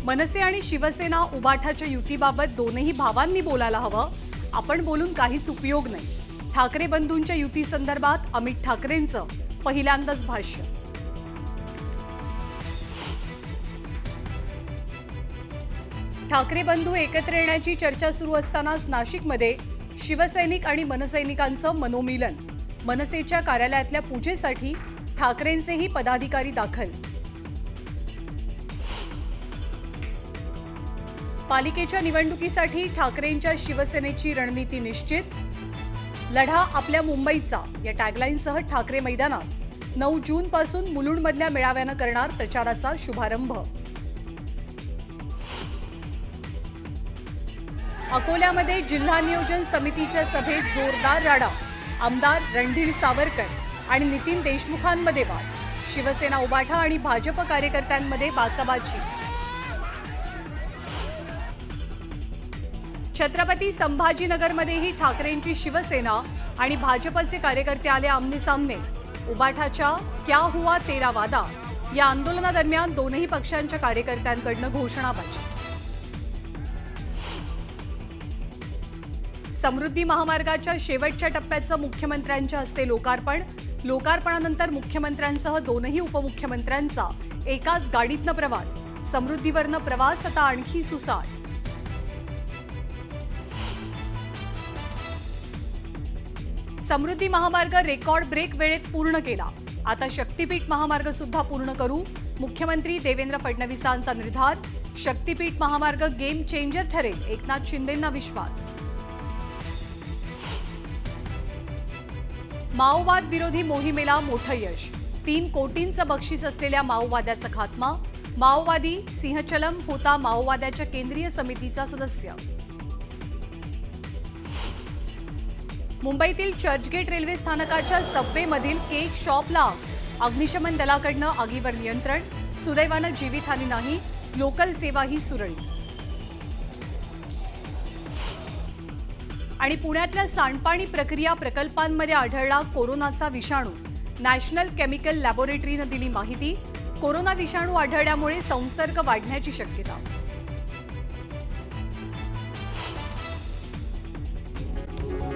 मनसे आणि शिवसेना उबाठाच्या युतीबाबत दोनही भावांनी बोलायला हवं. आपण बोलून काहीच उपयोग नाही. ठाकरे बंधूंच्या युती संदर्भात अमित ठाकरेंचं पहिल्यांदाच भाष्य. ठाकरे बंधू एकत्र येण्याची चर्चा सुरू असतानाच नाशिकमध्ये शिवसैनिक आणि मनसैनिकांचं मनोमिलन. मनसेच्या कार्यालयातल्या पूजेसाठी ठाकरेंचेही पदाधिकारी दाखल. पालिकेच्या निवडणुकीसाठी ठाकरेंच्या शिवसेनेची रणनीती निश्चित. लढा आपल्या मुंबईचा या टॅगलाईनसह ठाकरे मैदानात 9 जून पासून मुलुंडमधल्या मेळाव्यानं करणार प्रचाराचा शुभारंभ. अकोल्यामध्ये जिल्हा नियोजन समितीच्या सभेत जोरदार राडा. आमदार रणधीर सावरकर आणि नितीन देशमुखांमध्ये वाद. शिवसेना उबाठा आणि भाजप कार्यकर्त्यांमध्ये बाचाबाची. छत्रपती संभाजीनगरमध्येही ठाकरेंची शिवसेना आणि भाजपचे कार्यकर्ते आले आमने-सामने. उबाठाच्या क्या हुआ तेरा वादा या आंदोलनादरम्यान दोनही पक्षांच्या कार्यकर्त्यांकडून घोषणाबाजी. समृद्धी महामार्गाच्या शेवटच्या टप्प्याचं मुख्यमंत्र्यांच्या हस्ते लोकार्पण. लोकार्पणानंतर मुख्यमंत्र्यांसह दोनही उपमुख्यमंत्र्यांचा एकाच गाडीतनं प्रवास. समृद्धीवरनं प्रवास आता आणखी सुसाट. समृद्धी महामार्ग रेकॉर्ड ब्रेक वेळेत पूर्ण केला. आता शक्तीपीठ महामार्ग सुद्धा पूर्ण करू. मुख्यमंत्री देवेंद्र फडणवीसांचा निर्धार. शक्तीपीठ महामार्ग गेम चेंजर ठरेल, एकनाथ शिंदेंना विश्वास. माओवाद विरोधी मोहिमेला मोठं यश. 3 कोटींचं बक्षीस असलेल्या माओवाद्याचा खात्मा. माओवादी सिंहचलम होता माओवाद्याच्या केंद्रीय समितीचा सदस्य. मुंबईतील चर्चगेट रेल्वे स्थानकाच्या सबवेमधील केक शॉपला अग्निशमन दलाकडनं आगीवर नियंत्रण. सुदैवानं जीवितहानी नाही. लोकल सेवाही सुरळीत. आणि पुण्यातल्या सांडपाणी प्रक्रिया प्रकल्पांमध्ये आढळला कोरोनाचा विषाणू. नॅशनल केमिकल लॅबोरेटरीनं दिली माहिती. कोरोना विषाणू आढळल्यामुळे संसर्ग वाढण्याची शक्यता.